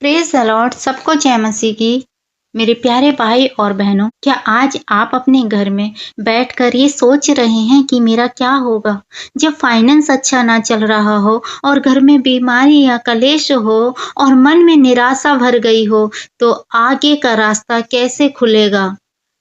Praise the Lord. सबको जय मसीह की। मेरे प्यारे भाई और बहनों, क्या आज आप अपने घर में बैठकर ये सोच रहे हैं कि मेरा क्या होगा जब फाइनेंस अच्छा ना चल रहा हो और घर में बीमारी या कलेश हो और मन में निराशा भर गई हो, तो आगे का रास्ता कैसे खुलेगा?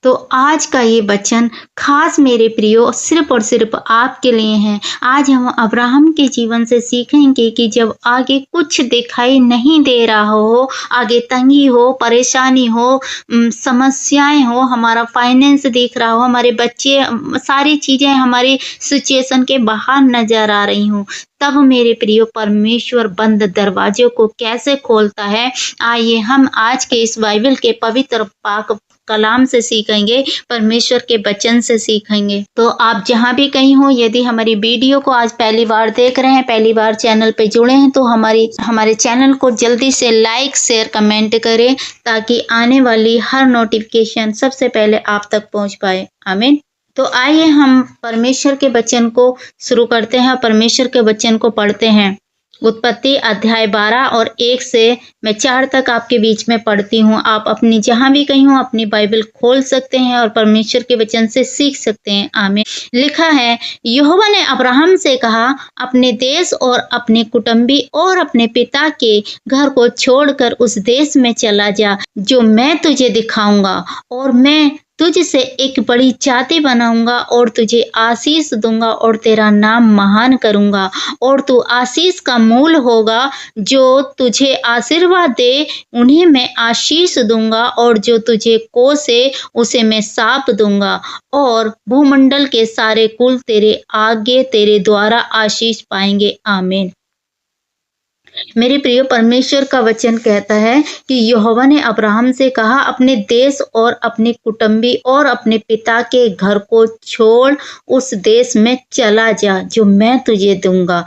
तो आज का ये वचन खास मेरे प्रियो सिर्फ और सिर्फ आपके लिए है। आज हम अब्राहम के जीवन से सीखेंगे कि जब आगे कुछ दिखाई नहीं दे रहा हो, आगे तंगी हो, परेशानी हो, समस्याएं हो, हमारा फाइनेंस दिख रहा हो, हमारे बच्चे, सारी चीजें हमारी सिचुएशन के बाहर नजर आ रही हूँ, तब मेरे प्रियो परमेश्वर बंद दरवाजों को कैसे खोलता है, आइए हम आज के इस बाइबल के पवित्र पाक कलाम से सीखेंगे, परमेश्वर के वचन से सीखेंगे। तो आप जहां भी कहीं हो, यदि हमारी वीडियो को आज पहली बार देख रहे हैं, पहली बार चैनल पे जुड़े हैं, तो हमारे चैनल को जल्दी से लाइक, शेयर, कमेंट करें ताकि आने वाली हर नोटिफिकेशन सबसे पहले आप तक पहुंच पाए। आमीन। तो आइए हम परमेश्वर के वचन को शुरू करते हैं, परमेश्वर के वचन को पढ़ते हैं। उत्पत्ति अध्याय 12 और 1 से मैं 4 तक आपके बीच में पढ़ती हूँ। आप अपनी जहां भी कहीं हो अपनी बाइबल खोल सकते हैं और परमेश्वर के वचन से सीख सकते हैं। आमीन। लिखा है, यहोवा ने अब्राहम से कहा, अपने देश और अपने कुटुंबी और अपने पिता के घर को छोड़कर उस देश में चला जा जो मैं तुझे दिखाऊंगा, और मैं तुझसे एक बड़ी जाति बनाऊंगा और तुझे आशीष दूंगा और तेरा नाम महान करूंगा और तू आशीष का मूल होगा। जो तुझे आशीर्वाद दे उन्हें मैं आशीष दूंगा और जो तुझे कोसे उसे मैं शाप दूंगा, और भूमंडल के सारे कुल तेरे आगे तेरे द्वारा आशीष पाएंगे। आमीन। मेरे प्रिय, परमेश्वर का वचन कहता है कि यहोवा ने अब्राहम से कहा, अपने देश और अपने कुटुंबी और अपने पिता के घर को छोड़ उस देश में चला जा जो मैं तुझे दूंगा।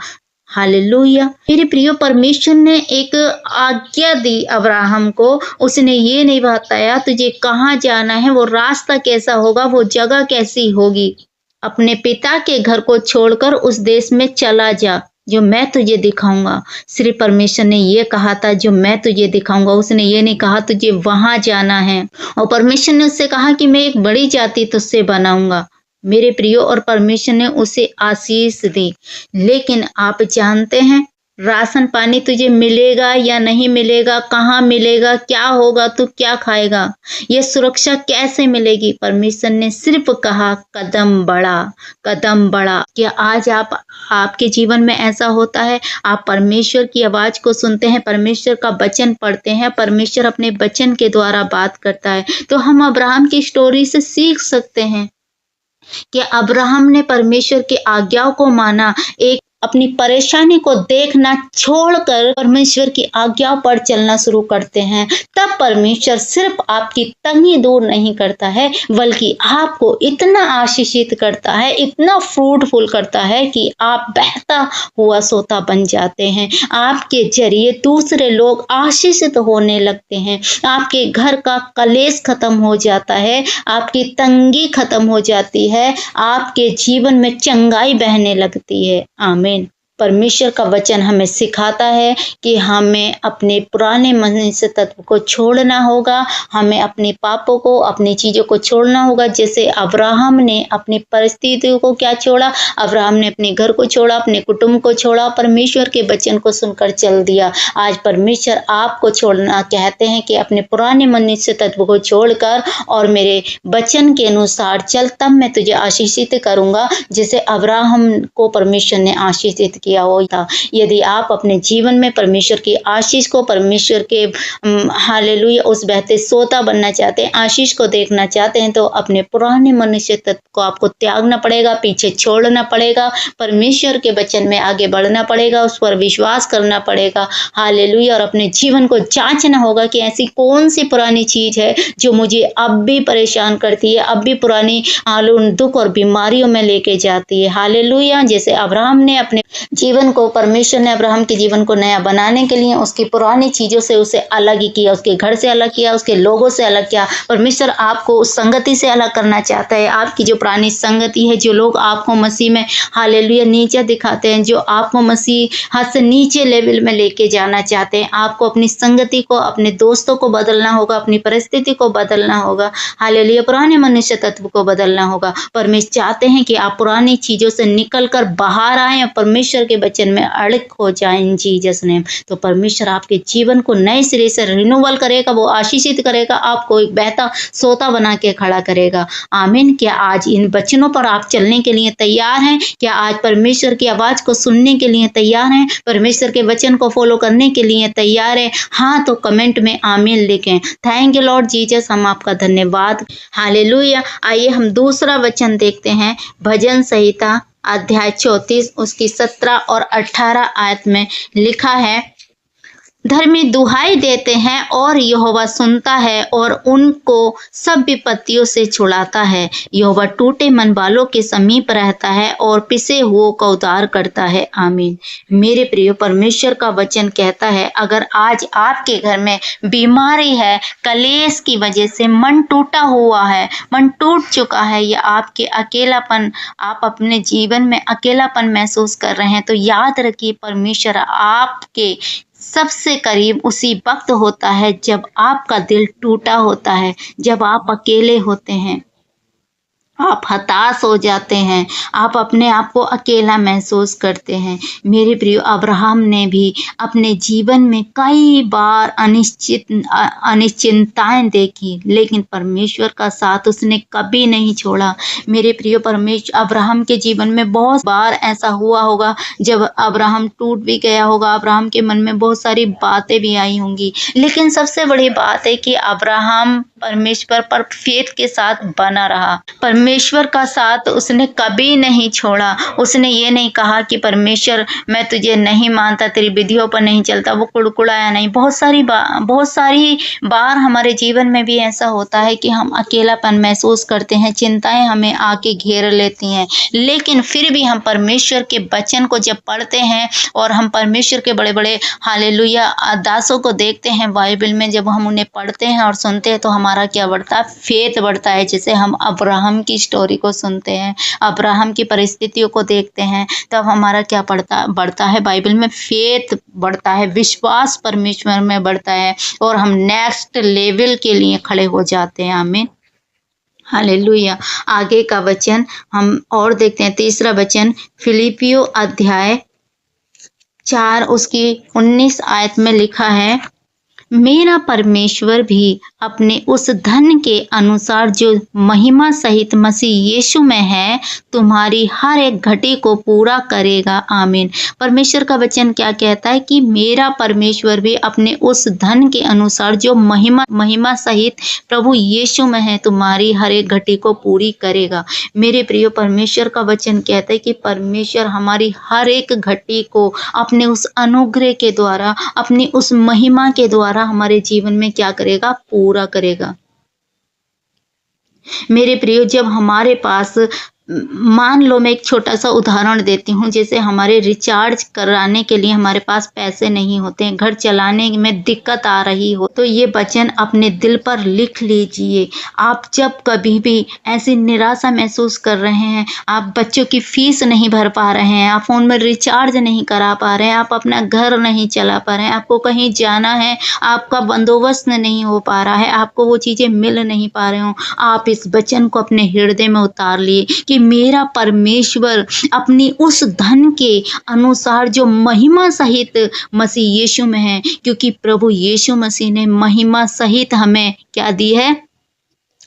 हालेलुया। मेरे प्रियो, परमेश्वर ने एक आज्ञा दी अब्राहम को। उसने ये नहीं बताया तुझे कहाँ जाना है, वो रास्ता कैसा होगा, वो जगह कैसी होगी। अपने पिता के घर को छोड़कर उस देश में चला जा जो मैं तुझे दिखाऊंगा। सिर्फ परमेश्वर ने ये कहा था जो मैं तुझे दिखाऊंगा, उसने ये नहीं कहा तुझे वहां जाना है। और परमेश्वर ने उससे कहा कि मैं एक बड़ी जाति तुझसे बनाऊंगा। मेरे प्रियो, और परमेश्वर ने उसे आशीष दी। लेकिन आप जानते हैं राशन पानी तुझे मिलेगा या नहीं मिलेगा, कहाँ मिलेगा, क्या होगा, तू क्या खाएगा, ये सुरक्षा कैसे मिलेगी? परमेश्वर ने सिर्फ कहा कदम बढ़ा, कदम बढ़ा। क्या आज आपके जीवन में ऐसा होता है? आप परमेश्वर की आवाज को सुनते हैं, परमेश्वर का वचन पढ़ते हैं, परमेश्वर अपने वचन के द्वारा बात करता है। तो हम अब्राहम की स्टोरी से सीख सकते हैं कि अब्राहम ने परमेश्वर की आज्ञाओं को माना, एक अपनी परेशानी को देखना छोड़कर परमेश्वर की आज्ञाओं पर चलना शुरू करते हैं। तब परमेश्वर सिर्फ आपकी तंगी दूर नहीं करता है, बल्कि आपको इतना आशीषित करता है, इतना फ्रूटफुल करता है कि आप बहता हुआ सोता बन जाते हैं। आपके जरिए दूसरे लोग आशीषित होने लगते हैं। आपके घर का कलेश खत्म हो जाता है, आपकी तंगी खत्म हो जाती है, आपके जीवन में चंगाई बहने लगती है। आमीन। परमेश्वर का वचन हमें सिखाता है कि हमें अपने पुराने मनुष्य तत्व को छोड़ना होगा, हमें अपने पापों को, अपनी चीजों को छोड़ना होगा। जैसे अब्राहम ने अपनी परिस्थितियों को क्या छोड़ा, अब्राहम ने अपने घर को छोड़ा, अपने कुटुंब को छोड़ा, परमेश्वर के वचन को सुनकर चल दिया। आज परमेश्वर आपको छोड़ना कहते हैं कि अपने पुराने मनुष्य तत्व को छोड़कर और मेरे वचन के अनुसार चल, तब मैं तुझे आशीषित करूंगा, जिसे अब्राहम को परमेश्वर ने आशीषित किया हो था। यदि आप अपने जीवन में परमेश्वर की आशीष को, परमेश्वर के हालेलुया उस बहते सोता बनना चाहते हैं, आशीष को देखना चाहते हैं, तो अपने पुराने मनुष्य तत्व को आपको त्यागना पड़ेगा, पीछे छोड़ना पड़ेगा, परमेश्वर के वचन में आगे बढ़ना पड़ेगा, उस पर विश्वास करना पड़ेगा। हालेलुया। और अपने जीवन को जांचना होगा कि ऐसी कौन सी पुरानी चीज है जो मुझे अब भी परेशान करती है, अब भी पुरानी दुख और बीमारियों में लेके जाती है। हालेलुया। जैसे अब्राहम ने अपने जीवन को परमेश्वर ने अब्राहम के जीवन को नया बनाने के लिए उसकी पुरानी चीज़ों से उसे अलग ही किया, उसके घर से अलग किया, उसके लोगों से अलग किया। परमेश्वर आपको उस संगति से अलग करना चाहता है। आपकी जो पुरानी संगति है, जो लोग आपको मसीह में हालेलुया नीचा दिखाते हैं, जो आपको मसीह हाथ से नीचे लेवल में लेके जाना चाहते हैं, आपको अपनी संगति को, अपने दोस्तों को बदलना होगा, अपनी परिस्थिति को बदलना होगा। हालेलुया, पुराने मनुष्य तत्व को बदलना होगा। परमेश्वर चाहते हैं कि आप पुरानी चीज़ों से निकल कर बाहर आएँ और परमेश्वर के वचन में अड़िग हो जाएं इन जीसस नेम। तो परमेश्वर आपके जीवन को नए सिरे से रिन्यूअल करेगा, वो आशीषित करेगा, आपको एक बेहतर सोता बना के खड़ा करेगा। आमीन। क्या आज इन वचनों पर आप चलने के लिए तैयार हैं? क्या आज परमेश्वर की आवाज को सुनने के लिए तैयार हैं? परमेश्वर के वचन को फॉलो करने के लिए तैयार है? हाँ, तो कमेंट में आमीन लिखें। थैंक यू लॉर्ड जीसस, हम आपका धन्यवाद। हालेलुया। आइए हम दूसरा वचन देखते हैं। भजन संहिता अध्याय 34 उसकी 17 और 18 आयत में लिखा है, धर्मी दुहाई देते हैं और यहोवा सुनता है और उनको सब विपत्तियों से छुड़ाता है। यहोवा टूटे मन वालों के समीप रहता है और पिसे हुओं का उद्धार करता है। आमीन। मेरे प्रिय, परमेश्वर का वचन कहता है, अगर आज आपके घर में बीमारी है, कलेश की वजह से मन टूटा हुआ है, मन टूट चुका है, या आपके अकेलापन, आप अपने जीवन में अकेलापन महसूस कर रहे हैं, तो याद रखिए परमेश्वर आपके सबसे करीब उसी वक्त होता है जब आपका दिल टूटा होता है, जब आप अकेले होते हैं, आप हताश हो जाते हैं, आप अपने आप को अकेला महसूस करते हैं। मेरे प्रिय, अब्राहम ने भी अपने जीवन में कई बार अनिश्चितताएं देखी, लेकिन परमेश्वर का साथ उसने कभी नहीं छोड़ा। मेरे प्रिय, परमेश्वर अब्राहम के जीवन में बहुत बार ऐसा हुआ होगा जब अब्राहम टूट भी गया होगा, अब्राहम के मन में बहुत सारी बातें भी आई होंगी, लेकिन सबसे बड़ी बात है कि अब्राहम परमेश्वर पर फेथ के साथ बना रहा। परमेश्वर का साथ उसने कभी नहीं छोड़ा। उसने ये नहीं कहा कि परमेश्वर मैं तुझे नहीं मानता, तेरी विधियों पर नहीं चलता, वो कुड़कुड़ाया नहीं। बहुत सारी बार हमारे जीवन में भी ऐसा होता है कि हम अकेलापन महसूस करते हैं, चिंताएं हमें आके घेर लेती हैं, लेकिन फिर भी हम परमेश्वर के वचन को जब पढ़ते हैं और हम परमेश्वर के बड़े बड़े हालेलुया दासों को देखते हैं बाइबल में, जब हम उन्हें पढ़ते हैं और सुनते हैं तो हमारा क्या बढ़ता है? फेथ बढ़ता है। जैसे हम अब्राहम की स्टोरी को सुनते हैं, अब्राहम की परिस्थितियों को देखते हैं, तब हमारा क्या बढ़ता है? बाइबल में फेथ बढ़ता है, विश्वास परमेश्वर में बढ़ता है और हम नेक्स्ट लेवल के लिए खड़े हो जाते हैं। आमीन, हालेलुया। आगे का वचन हम और देखते हैं। तीसरा वचन फिलिपियों अध्याय 4 उसकी 19 आयत में लिखा है, मेरा परमेश्वर भी अपने उस धन के अनुसार जो महिमा सहित मसीह यीशु में है, तुम्हारी हर एक घटी को पूरा करेगा। आमीन। परमेश्वर का वचन क्या कहता है कि मेरा परमेश्वर भी अपने उस धन के अनुसार जो महिमा सहित प्रभु यीशु में है, तुम्हारी हर एक घटी को पूरी करेगा। मेरे प्रिय, परमेश्वर का वचन कहता है कि परमेश्वर हमारी हर एक घटी को अपने उस अनुग्रह के द्वारा, अपनी उस महिमा के द्वारा हमारे जीवन में क्या करेगा? पूरा करेगा। मेरे प्रियो, जब हमारे पास, मान लो मैं एक छोटा सा उदाहरण देती हूँ, जैसे हमारे रिचार्ज कराने के लिए हमारे पास पैसे नहीं होते हैं, घर चलाने में दिक्कत आ रही हो, तो ये वचन अपने दिल पर लिख लीजिए। आप जब कभी भी ऐसी निराशा महसूस कर रहे हैं, आप बच्चों की फीस नहीं भर पा रहे हैं, आप फोन में रिचार्ज नहीं करा पा रहे हैं, आप अपना घर नहीं चला पा रहे हैं, आपको कहीं जाना है, आपका बंदोबस्त नहीं हो पा रहा है, आपको वो चीज़ें मिल नहीं पा रहे हो, आप इस वचन को अपने हृदय में उतार लिए कि मेरा परमेश्वर अपनी उस धन के अनुसार जो महिमा सहित मसीह यीशु में है, क्योंकि प्रभु यीशु मसीह ने महिमा सहित हमें क्या दी है?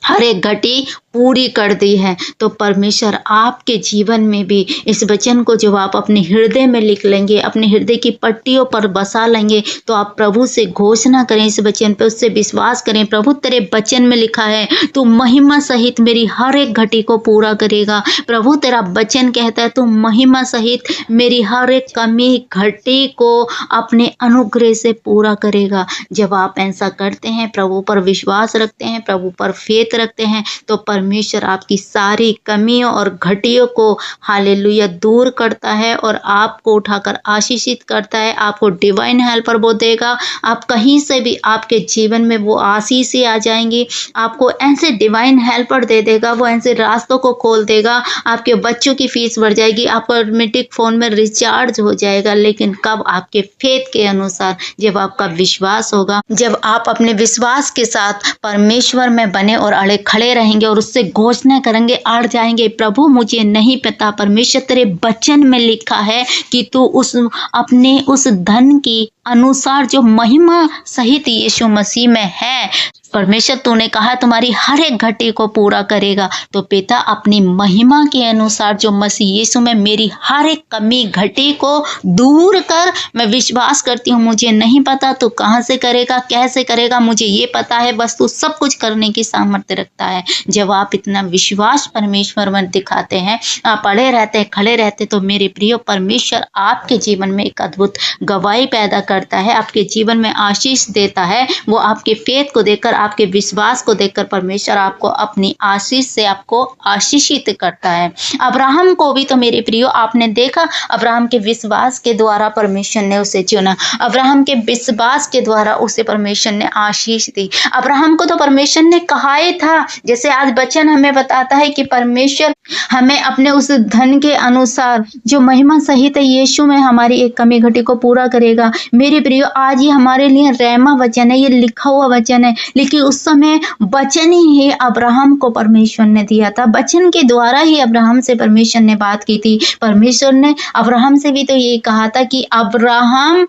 हर एक घटी पूरी कर दी है। तो परमेश्वर आपके जीवन में भी इस वचन को जब आप अपने हृदय में लिख लेंगे, अपने हृदय की पट्टियों पर बसा लेंगे, तो आप प्रभु से घोषणा करें इस वचन पे, उससे विश्वास करें, प्रभु तेरे वचन में लिखा है तू महिमा सहित मेरी हर एक घटी को पूरा करेगा। प्रभु तेरा वचन कहता है तू महिमा सहित मेरी हर एक कमी घटी को अपने अनुग्रह से पूरा करेगा। जब आप ऐसा करते हैं, प्रभु पर विश्वास रखते हैं, प्रभु पर फेथ रखते हैं, तो परमेश्वर आपकी सारी कमियों और घटियों को हालेलुया दूर करता है और आपको उठाकर आशीषित करता है। आपको डिवाइन हेल्पर वो देगा। आप कहीं से भी आपके जीवन में वो आशीषें आ जाएंगी। आपको ऐसे डिवाइन हेल्पर दे देगा, वो ऐसे रास्तों को खोल देगा। आपके बच्चों की फीस बढ़ जाएगी, आपका ऑटोमेटिक फोन में रिचार्ज हो जाएगा। लेकिन कब? आपके फेथ के अनुसार, जब आपका विश्वास होगा, जब आप अपने विश्वास के साथ परमेश्वर में बने और अड़े खड़े रहेंगे और उससे घोषणा करेंगे, अड़ जाएंगे, प्रभु मुझे नहीं पता, परमेश्वर तेरे वचन में लिखा है कि तू उस अपने उस धन की अनुसार जो महिमा सहित यीशु मसीह में है, परमेश्वर तूने कहा तुम्हारी हर एक घटी को पूरा करेगा। तो पिता अपनी महिमा के अनुसार जो मसीह यीशु में मेरी हर एक कमी घटी को दूर कर। मैं विश्वास करती हूँ, मुझे नहीं पता तू कहाँ से करेगा, कैसे करेगा, मुझे ये पता है बस तू सब कुछ करने की सामर्थ्य रखता है। जब आप इतना विश्वास परमेश्वर में दिखाते हैं, आप अड़े रहते हैं, खड़े रहते, तो मेरे प्रिय परमेश्वर आपके जीवन में एक अद्भुत गवाही पैदा करता है, आपके जीवन में आशीष देता है। वो आपके फेथ को देखकर, आपके विश्वास को देखकर परमेश्वर आपको अपनी आशीष से आपको आशीषित करता है। अब्राहम को भी तो मेरे प्रियो आपने देखा, अब्राहम के विश्वास के द्वारा परमेश्वर ने उसे चुना, अब्राहम के विश्वास के द्वारा उसे परमेश्वर ने आशीष दी। अब्राहम को तो परमेश्वर ने कहा ही था, जैसे आज वचन हमें बताता है कि परमेश्वर हमें अपने उस धन के अनुसार जो महिमा सहित है यीशु में हमारी एक कमी घटी को पूरा करेगा। मेरे प्रियो आज ये हमारे लिए रहमा वचन है, ये लिखा हुआ वचन है, लेकिन उस समय वचन ही अब्राहम को परमेश्वर ने दिया था। वचन के द्वारा ही अब्राहम से परमेश्वर ने बात की थी। परमेश्वर ने अब्राहम से भी तो ये कहा था कि अब्राहम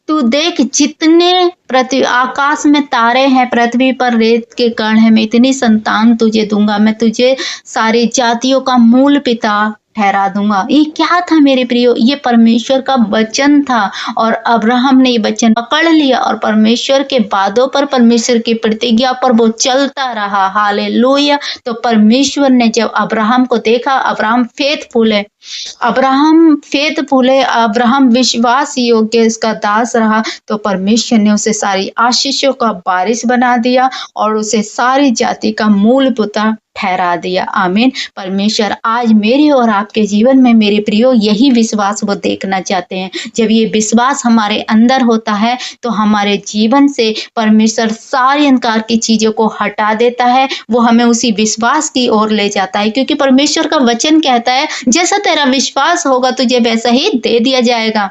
तू देख, जितने पृथ्वी आकाश में तारे हैं, पृथ्वी पर रेत के कण हैं, मैं इतनी संतान तुझे दूंगा, मैं तुझे सारी जातियों का मूल पिता ठहरा दूंगा। ये क्या था मेरे प्रियो? ये परमेश्वर का वचन था और अब्राहम ने ये वचन पकड़ लिया और परमेश्वर के वादों पर, परमेश्वर की प्रतिज्ञा पर वो चलता रहा। हालेलुया। तो परमेश्वर ने जब अब्राहम को देखा, अब्राहम फेथफुल है, अब्राहम फेथफुल है, अब्राहम विश्वास योग्य इसका दास रहा, तो परमेश्वर ने उसे सारी आशीषों का बारिश बना दिया और उसे सारी जाति का मूल पिता ठहरा दिया। आमीन। परमेश्वर आज मेरे और आपके जीवन में मेरे प्रियो यही विश्वास वो देखना चाहते हैं। जब ये विश्वास हमारे अंदर होता है तो हमारे जीवन से परमेश्वर सारी अंधकार की चीजों को हटा देता है, वो हमें उसी विश्वास की ओर ले जाता है, क्योंकि परमेश्वर का वचन कहता है जैसा तेरा विश्वास होगा तुझे वैसा ही दे दिया जाएगा।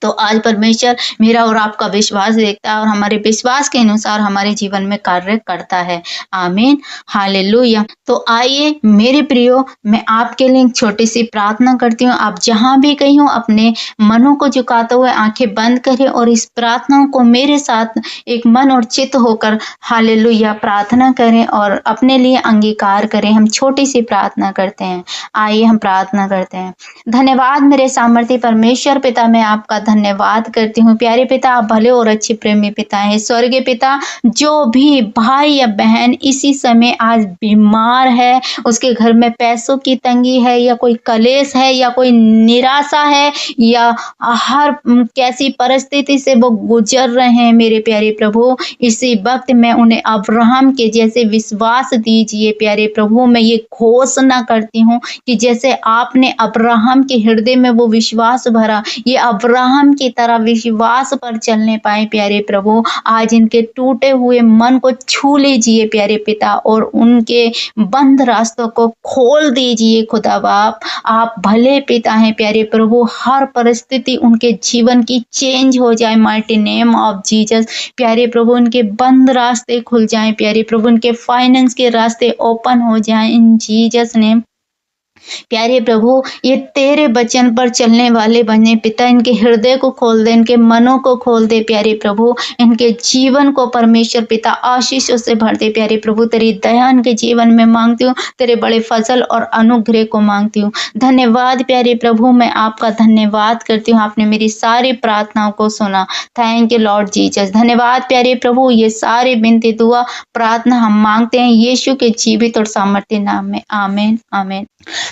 तो आज परमेश्वर मेरा और आपका विश्वास देखता है और हमारे विश्वास के अनुसार हमारे जीवन में कार्य करता है। आमीन। हालेलुया। तो आइए मेरे प्रियो, मैं आपके लिए एक छोटी सी प्रार्थना करती हूँ। आप जहाँ भी कहीं हो अपने मनों को झुकाते हुए आंखें बंद करें और इस प्रार्थना को मेरे साथ एक मन और चित्त होकर हालेलुया प्रार्थना करें और अपने लिए अंगीकार करें। हम छोटी सी प्रार्थना करते हैं। आइए हम प्रार्थना करते हैं। धन्यवाद मेरे सामर्थ्य परमेश्वर पिता, मैं आपका धन्यवाद करती हूँ। प्यारे पिता, आप भले और अच्छे प्रेमी पिता हैं। स्वर्गीय पिता, जो भी भाई या बहन इसी समय आज बीमार है, उसके घर में पैसों की तंगी है या कोई कलेश है या कोई निराशा है या हर कैसी परिस्थिति से वो गुजर रहे हैं, मेरे प्यारे प्रभु, इसी वक्त मैं उन्हें अब्राहम के जैसे विश्वास दीजिए। प्यारे प्रभु, मैं ये घोषणा करती हूँ कि जैसे आपने अब्राहम के हृदय में वो विश्वास भरा, ये अब्राहम की तरह विश्वास पर चलने पाए। प्यारे प्रभु, आज इनके टूटे हुए मन को छू लीजिए प्यारे पिता और उनके बंद रास्तों को खोल दीजिए। खुदा बाप, आप भले पिता हैं प्यारे प्रभु, हर परिस्थिति उनके जीवन की चेंज हो जाए माइटी नेम ऑफ जीसस। प्यारे प्रभु, उनके बंद रास्ते खुल जाएं। प्यारे प्रभु, उनके फाइनेंस के रास्ते ओपन हो जाएं इन जीसस नेम। प्यारे प्रभु, ये तेरे वचन पर चलने वाले बने पिता, इनके हृदय को खोल दे, इनके मनों को खोल दे प्यारे प्रभु, इनके जीवन को परमेश्वर पिता आशीषों से भर दे। प्यारे प्रभु, तेरी दया इनके जीवन में मांगती हूँ, तेरे बड़े फजल और अनुग्रह को मांगती हूँ। धन्यवाद प्यारे प्रभु, मैं आपका धन्यवाद करती हूँ, आपने मेरी सारी प्रार्थनाओं को सुना। Thank you Lord Jesus. धन्यवाद प्यारे प्रभु, ये सारी विनती दुआ प्रार्थना हम मांगते हैं यीशु के जीवित और सामर्थ्य नाम में। आमीन आमीन।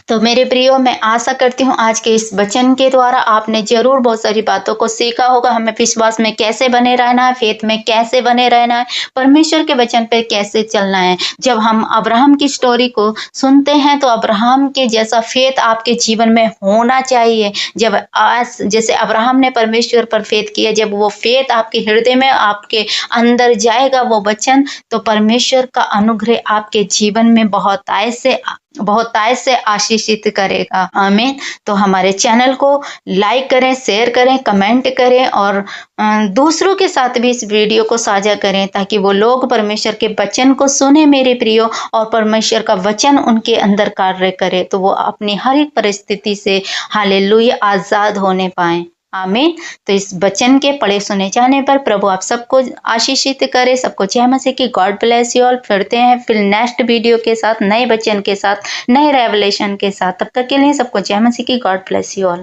तो मेरे प्रियो, मैं आशा करती हूँ आज के इस वचन के द्वारा आपने ज़रूर बहुत सारी बातों को सीखा होगा। हमें विश्वास में कैसे बने रहना है, फ़ेथ में कैसे बने रहना है, परमेश्वर के वचन पे कैसे चलना है। जब हम अब्राहम की स्टोरी को सुनते हैं तो अब्राहम के जैसा फ़ेथ आपके जीवन में होना चाहिए। जब आज जैसे अब्राहम ने परमेश्वर पर फ़ेथ किया, जब वो फ़ेथ आपके हृदय में, आपके अंदर जाएगा वो वचन, तो परमेश्वर का अनुग्रह आपके जीवन में बहुतायत से आशीषित करेगा। आमीन। तो हमारे चैनल को लाइक करें, शेयर करें, कमेंट करें और दूसरों के साथ भी इस वीडियो को साझा करें ताकि वो लोग परमेश्वर के वचन को सुने मेरे प्रियो, और परमेश्वर का वचन उनके अंदर कार्य करे तो वो अपनी हर एक परिस्थिति से हालेलुया आजाद होने पाए। आमीन। तो इस वचन के पढ़े सुने जाने पर प्रभु आप सबको आशीषित करे। सबको जय मसीह की। God bless you all. फिरते हैं फिर नेक्स्ट वीडियो के साथ, नए वचन के साथ, नए रेवलेशन के साथ। तब तक के लिए सबको जय मसीह की। God bless you all.